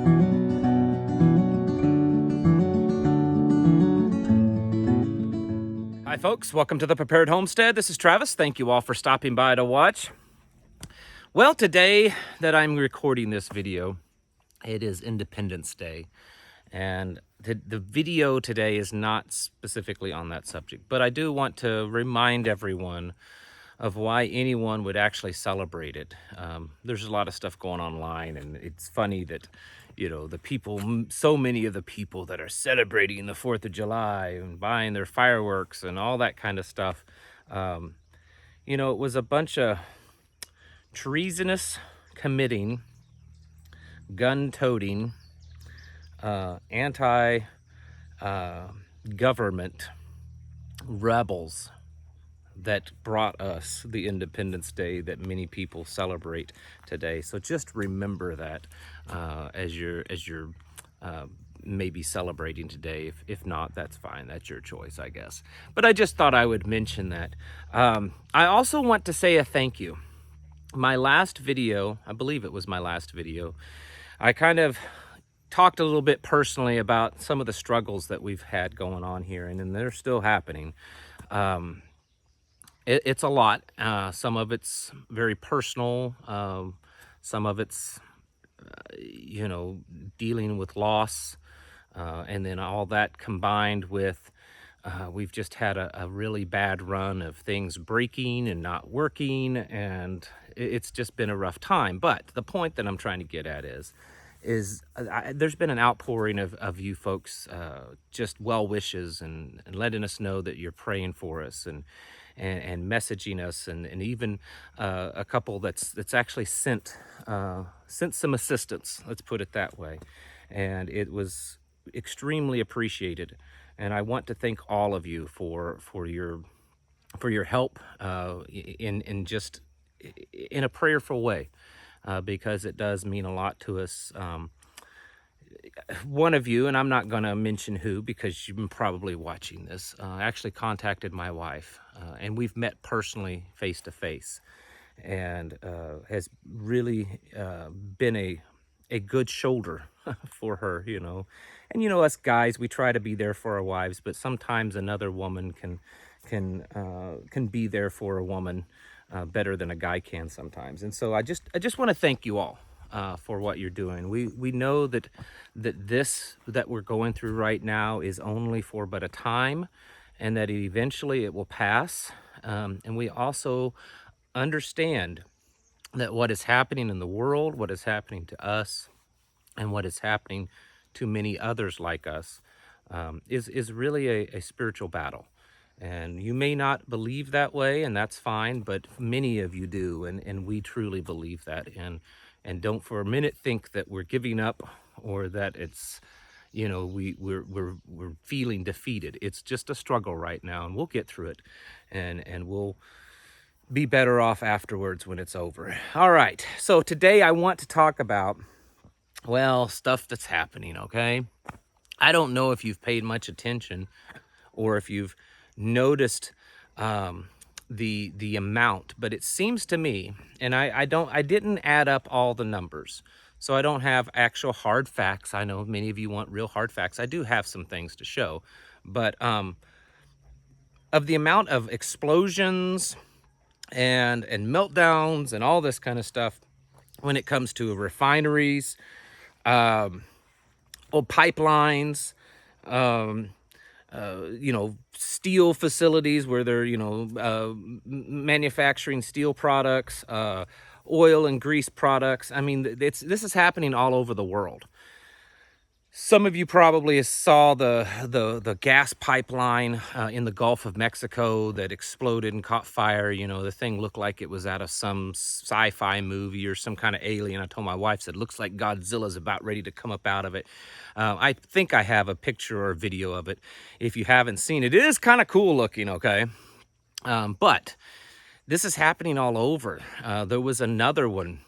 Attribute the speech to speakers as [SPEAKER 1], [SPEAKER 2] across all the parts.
[SPEAKER 1] Hi folks, welcome to the Prepared Homestead. This is Travis. Thank you all for stopping by to watch. Well, today that I'm recording this video, it is Independence Day. And the video today is not specifically on that subject, but I do want to remind everyone of why anyone would actually celebrate it. There's a lot of stuff going online, and it's funny that, you know, the people, so many of the people that are celebrating the 4th of July and buying their fireworks and all that kind of stuff, you know, it was a bunch of treasonous committing, gun-toting, anti-government rebels that brought us the Independence Day that many people celebrate today. So just remember that as you're maybe celebrating today. If not, that's fine. That's your choice, I guess. But I just thought I would mention that. I also want to say a thank you. My last video, I believe it was my last video, I kind of talked a little bit personally about some of the struggles that we've had going on here, and they're still happening. It's a lot. Some of it's very personal. Some of it's, you know, dealing with loss. And then all that combined with, we've just had a really bad run of things breaking and not working. And it's just been a rough time. But the point that I'm trying to get at is there's been an outpouring of you folks, just well wishes and letting us know that you're praying for us and messaging us, and even a couple that's actually sent some assistance, let's put it that way. And it was extremely appreciated, and I want to thank all of you for your help in just in a prayerful way, because it does mean a lot to us. One of you, and I'm not going to mention who because you've been probably watching this, actually contacted my wife, and we've met personally face to face, and has really been a good shoulder for her, you know. And you know, us guys, we try to be there for our wives, but sometimes another woman can be there for a woman better than a guy can sometimes. And so I just want to thank you all for what you're doing. We know that this that we're going through right now is only for but a time, and that eventually it will pass. And we also understand that what is happening in the world, what is happening to us, and what is happening to many others like us is really a spiritual battle. And you may not believe that way, and that's fine, but many of you do, and we truly believe that. And don't for a minute think that we're giving up, or that it's, you know, we're feeling defeated. It's just a struggle right now, and we'll get through it, and we'll be better off afterwards when it's over. All right, so today I want to talk about, well, stuff that's happening, okay? I don't know if you've paid much attention or if you've noticed the amount, but it seems to me, and I didn't add up all the numbers, so I don't have actual hard facts. I know many of you want real hard facts. I do have some things to show, but of the amount of explosions and meltdowns and all this kind of stuff when it comes to refineries, pipelines, you know, steel facilities where they're, you know, manufacturing steel products, oil and grease products. I mean, this is happening all over the world. Some of you probably saw the gas pipeline in the Gulf of Mexico that exploded and caught fire. You know, the thing looked like it was out of some sci-fi movie or some kind of alien. I told my wife, said, looks like Godzilla's about ready to come up out of it. I think I have a picture or a video of it. If you haven't seen it, it is kind of cool looking, okay? But this is happening all over. There was another one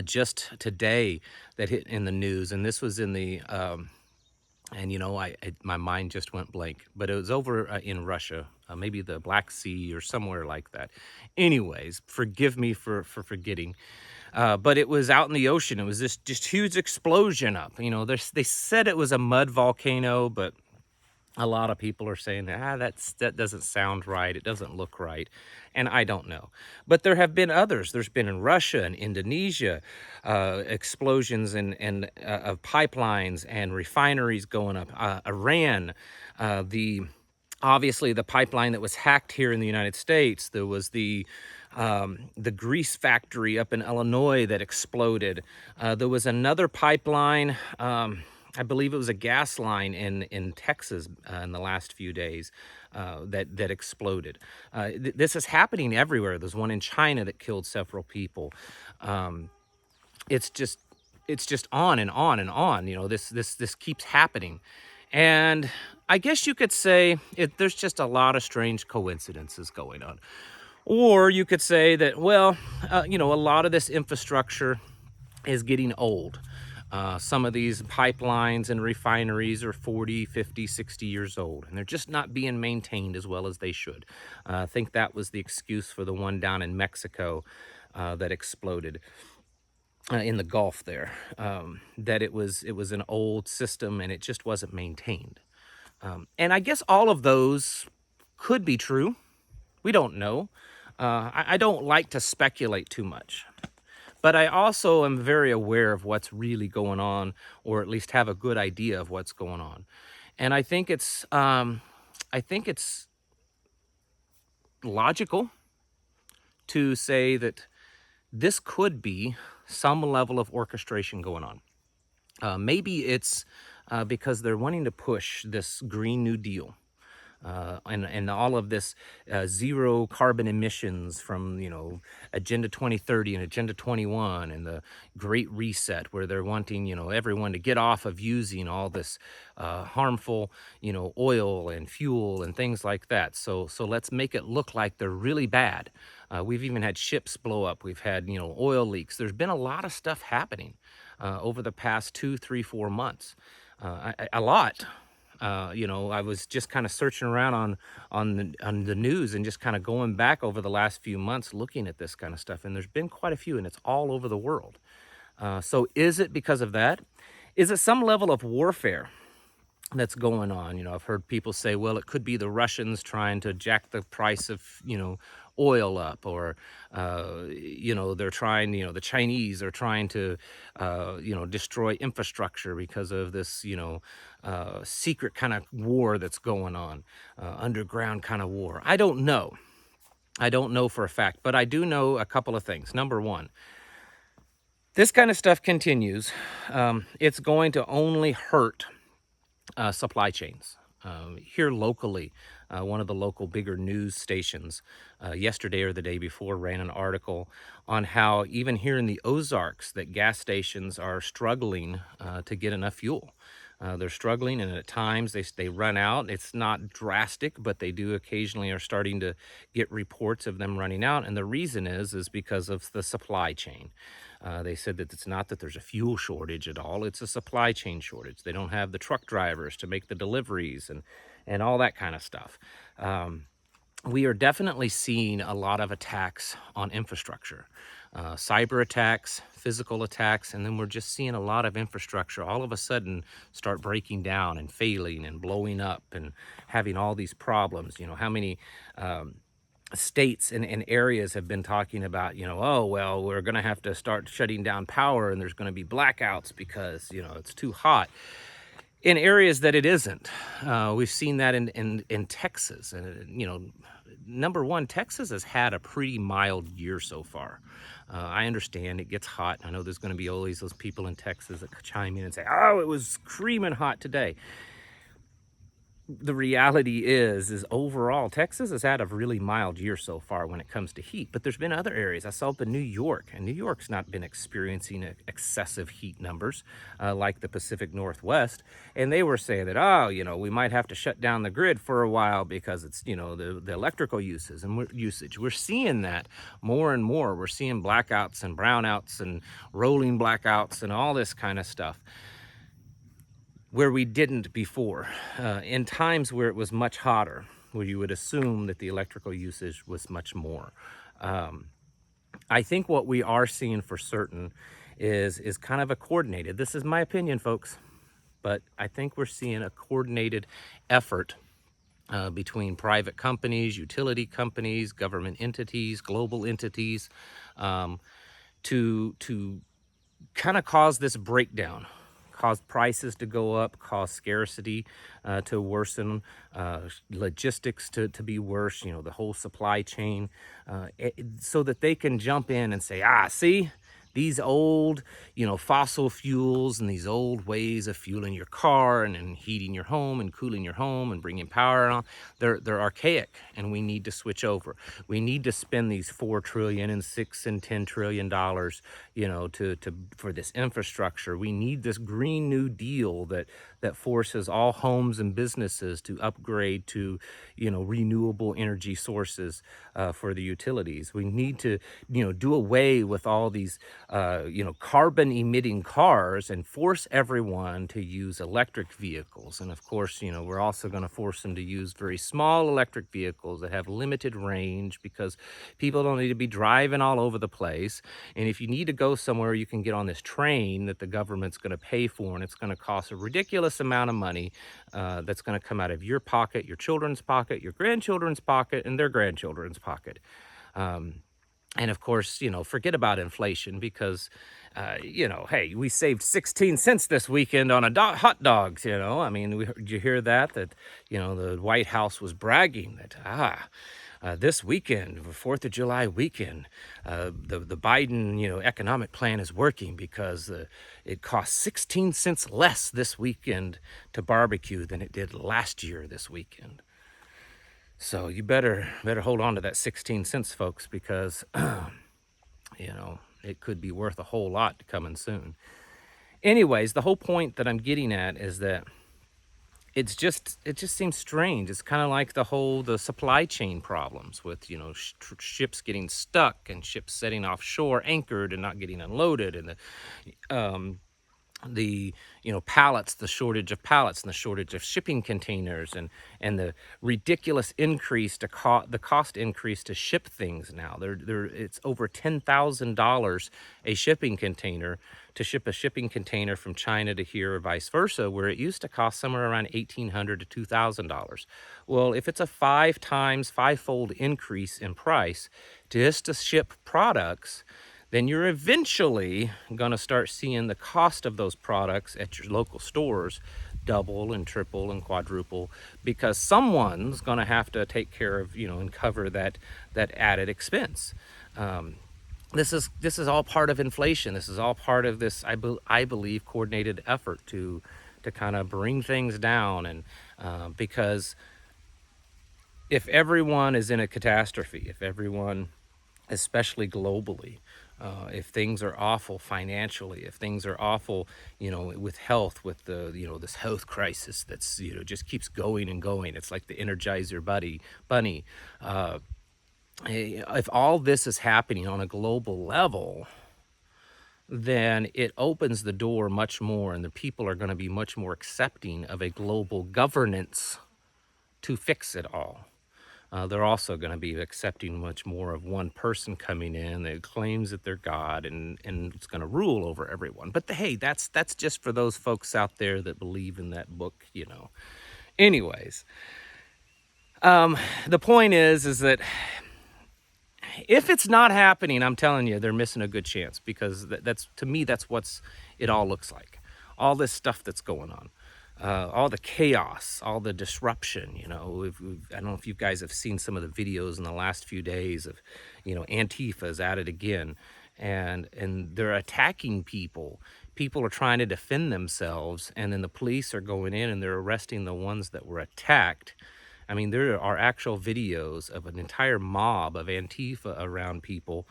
[SPEAKER 1] just today that hit in the news, and this was in the and you know, my mind just went blank, but it was over in Russia, maybe the Black Sea or somewhere like that. Anyways, forgive me for forgetting. but it was out in the ocean. It was this just huge explosion up. They said it was a mud volcano, but a lot of people are saying that doesn't sound right. It doesn't look right. And I don't know. But there have been others. There's been in Russia and Indonesia, explosions of pipelines and refineries going up. Iran, obviously the pipeline that was hacked here in the United States. There was the grease factory up in Illinois that exploded. There was another pipeline, I believe it was a gas line in Texas in the last few days that exploded. This is happening everywhere. There's one in China that killed several people. It's just on and on and on. This keeps happening. And I guess you could say there's just a lot of strange coincidences going on. Or you could say that, well, a lot of this infrastructure is getting old. Some of these pipelines and refineries are 40, 50, 60 years old, and they're just not being maintained as well as they should. I think that was the excuse for the one down in Mexico that exploded in the Gulf there, that it was an old system and it just wasn't maintained. And I guess all of those could be true. We don't know. I don't like to speculate too much. But I also am very aware of what's really going on, or at least have a good idea of what's going on. And I think it's logical to say that this could be some level of orchestration going on. Maybe it's because they're wanting to push this Green New Deal. And all of this zero carbon emissions from, Agenda 2030 and Agenda 21 and the Great Reset, where they're wanting, everyone to get off of using all this harmful, oil and fuel and things like that. So let's make it look like they're really bad. We've even had ships blow up. We've had, oil leaks. There's been a lot of stuff happening over the past 2, 3, 4 months. A lot. I was just kind of searching around on the news and just kind of going back over the last few months looking at this kind of stuff. And there's been quite a few, and it's all over the world. So is it because of that? Is it some level of warfare that's going on? I've heard people say, well, it could be the Russians trying to jack the price of, oil up, or, they're trying, the Chinese are trying to, destroy infrastructure because of this, secret kind of war that's going on, underground kind of war. I don't know. I don't know for a fact, but I do know a couple of things. Number one, this kind of stuff continues. It's going to only hurt supply chains. Here locally, one of the local bigger news stations yesterday or the day before ran an article on how even here in the Ozarks that gas stations are struggling to get enough fuel. They're struggling, and at times they run out. It's not drastic, but they do occasionally are starting to get reports of them running out. And the reason is because of the supply chain. They said that it's not that there's a fuel shortage at all. It's a supply chain shortage. They don't have the truck drivers to make the deliveries and all that kind of stuff. We are definitely seeing a lot of attacks on infrastructure, cyber attacks, physical attacks, and then we're just seeing a lot of infrastructure all of a sudden start breaking down and failing and blowing up and having all these problems. How many states and areas have been talking about, oh, well, we're going to have to start shutting down power and there's going to be blackouts because, it's too hot. In areas that it isn't. We've seen that in Texas. And, number one, Texas has had a pretty mild year so far. I understand it gets hot. I know there's going to be always those people in Texas that chime in and say, oh, it was screaming hot today. The reality is overall, Texas has had a really mild year so far when it comes to heat, but there's been other areas. I saw up in New York, and New York's not been experiencing excessive heat numbers like the Pacific Northwest, and they were saying that, we might have to shut down the grid for a while because it's, the electrical usage. We're seeing that more and more. We're seeing blackouts and brownouts and rolling blackouts and all this kind of stuff, where we didn't before, in times where it was much hotter, where you would assume that the electrical usage was much more. I think what we are seeing for certain is kind of a coordinated, this is my opinion, folks, but I think we're seeing a coordinated effort between private companies, utility companies, government entities, global entities, um, to kind of cause this breakdown, cause prices to go up, cause scarcity to worsen, logistics to be worse, you know, the whole supply chain, so that they can jump in and say, see, these old, you know, fossil fuels and these old ways of fueling your car and heating your home and cooling your home and bringing power on, they're archaic, and we need to switch over. We need to spend these 4 trillion and 6 and 10 trillion dollars, you know, to for this infrastructure. We need this Green New Deal that forces all homes and businesses to upgrade to, you know, renewable energy sources for the utilities. We need to, you know, do away with all these, you know, carbon emitting cars and force everyone to use electric vehicles. And of course, you know, we're also going to force them to use very small electric vehicles that have limited range, because people don't need to be driving all over the place. And if you need to go somewhere, you can get on this train that the government's going to pay for, and it's going to cost a ridiculous amount of money that's going to come out of your pocket, your children's pocket, your grandchildren's pocket, and their grandchildren's pocket. And of course, you know, forget about inflation, because, you know, hey, we saved 16 cents this weekend on hot dogs, you know. I mean, did you hear that, you know, the White House was bragging that, this weekend, the 4th of July weekend, the Biden, you know, economic plan is working because it cost 16 cents less this weekend to barbecue than it did last year this weekend. So you better hold on to that 16 cents, folks, because, you know, it could be worth a whole lot coming soon. Anyways, the whole point that I'm getting at is that it just seems strange. It's kind of like the supply chain problems with, you know, ships getting stuck and ships setting offshore anchored and not getting unloaded, and the you know, pallets, the shortage of pallets and the shortage of shipping containers, and the ridiculous increase to the cost increase to ship things now. It's over $10,000 a shipping container to ship a shipping container from China to here, or vice versa, where it used to cost somewhere around $1,800 to $2,000. Well, if it's a five-fold increase in price just to ship products, then you're eventually going to start seeing the cost of those products at your local stores double and triple and quadruple, because someone's going to have to take care of, you know, and cover that added expense. This is all part of inflation. This is all part of this, I believe, coordinated effort to kind of bring things down. And because if everyone is in a catastrophe, if everyone, especially globally, if things are awful financially, if things are awful, you know, with health, with the, you know, this health crisis that's, you know, just keeps going and going. It's like the Energizer bunny. If all this is happening on a global level, then it opens the door much more, and the people are going to be much more accepting of a global governance to fix it all. They're also going to be accepting much more of one person coming in that claims that they're God and it's going to rule over everyone. But hey, that's just for those folks out there that believe in that book, you know. Anyways, the point is that if it's not happening, I'm telling you, they're missing a good chance, because that's, to me, that's what's it all looks like. All this stuff that's going on. All the chaos, all the disruption, you know. I don't know if you guys have seen some of the videos in the last few days of, you know, Antifa's at it again, and they're attacking people. People are trying to defend themselves, and then the police are going in and they're arresting the ones that were attacked. I mean, there are actual videos of an entire mob of Antifa around people,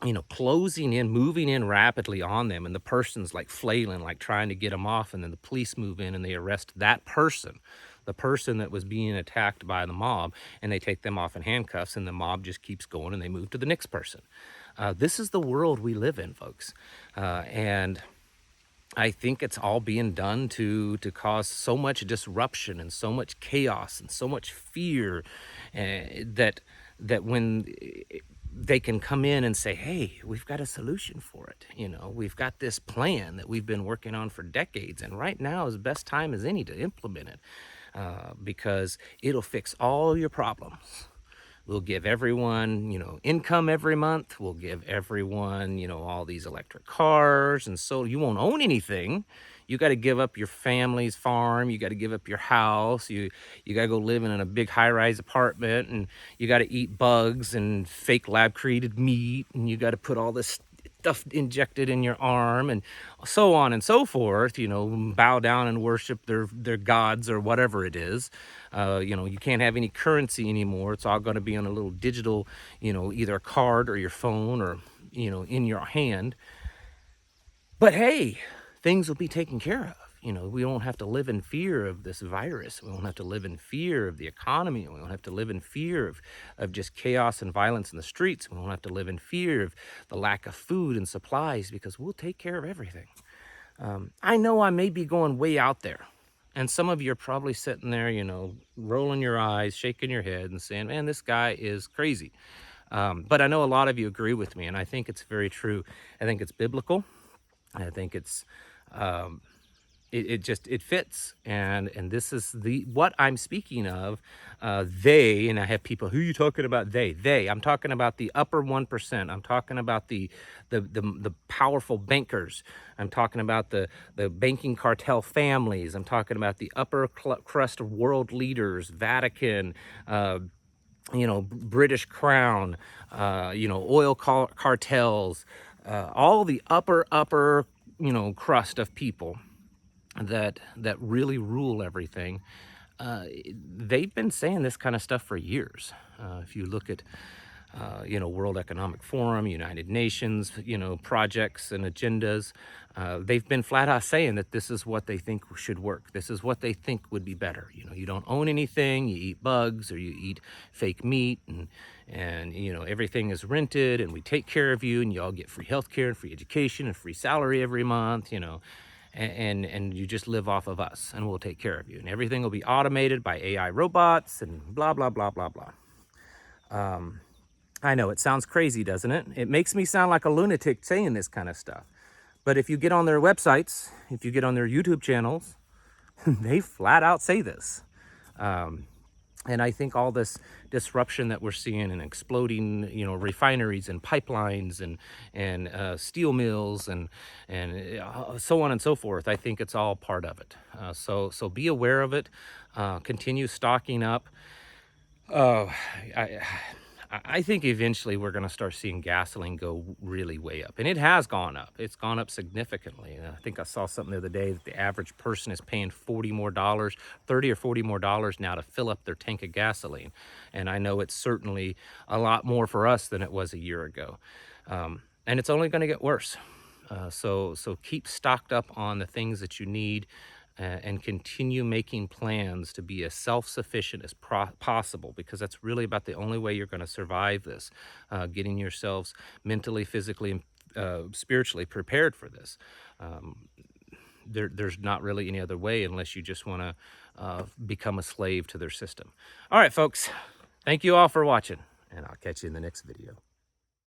[SPEAKER 1] you know, closing in, moving in rapidly on them, and the person's like flailing, like trying to get them off, and then the police move in and they arrest that person, the person that was being attacked by the mob, and they take them off in handcuffs, and the mob just keeps going and they move to the next person. This is the world we live in, folks, and I think it's all being done to cause so much disruption and so much chaos and so much fear, that when they can come in and say, hey, we've got a solution for it. We've got this plan that we've been working on for decades, and right now is the best time as any to implement it, because it'll fix all your problems. We'll give everyone, income every month. We'll give everyone, all these electric cars. And so you won't own anything. You got to give up your family's farm. You got to give up your house. You got to go live in a big high-rise apartment, and you got to eat bugs and fake lab-created meat, and you got to put all this stuff injected in your arm, and so on and so forth. Bow down and worship their gods or whatever it is. You can't have any currency anymore. It's all going to be on a little digital, either a card or your phone, or in your hand. But hey, things will be taken care of. We won't have to live in fear of this virus. We won't have to live in fear of the economy. We won't have to live in fear of just chaos and violence in the streets. We won't have to live in fear of the lack of food and supplies, because we'll take care of everything. I know I may be going way out there, and some of you are probably sitting there, rolling your eyes, shaking your head and saying, man, this guy is crazy. But I know a lot of you agree with me, and I think it's very true. I think it's biblical. I think it's it fits, and this is what I'm speaking of. They, and I have people, who are you talking about? I'm talking about the upper 1%. I'm talking about the powerful bankers. I'm talking about the banking cartel families. I'm talking about the upper crust of world leaders, Vatican, British Crown, oil cartels, all the upper crust of people that really rule everything. They've been saying this kind of stuff for years. If you look at World Economic Forum, United Nations, projects and agendas, they've been flat out saying that this is what they think should work. This is what they think would be better. You don't own anything, you eat bugs, or you eat fake meat, and everything is rented, and we take care of you, and you all get free healthcare and free education and free salary every month, and you just live off of us, and we'll take care of you, and everything will be automated by AI robots and blah, blah, blah, blah, blah. I know it sounds crazy, doesn't it? It makes me sound like a lunatic saying this kind of stuff. But if you get on their websites, if you get on their YouTube channels, they flat out say this. And I think all this disruption that we're seeing, and exploding, refineries and pipelines and steel mills and so on and so forth, I think it's all part of it. So be aware of it. Continue stocking up. I think eventually we're going to start seeing gasoline go really way up. And it has gone up. It's gone up significantly. I think I saw something the other day that the average person is paying $30 or $40 more now to fill up their tank of gasoline. And I know it's certainly a lot more for us than it was a year ago. And it's only going to get worse. So keep stocked up on the things that you need, and continue making plans to be as self-sufficient as possible, because that's really about the only way you're going to survive this, getting yourselves mentally, physically, and spiritually prepared for this. There's not really any other way, unless you just want to become a slave to their system. All right, folks, thank you all for watching, and I'll catch you in the next video.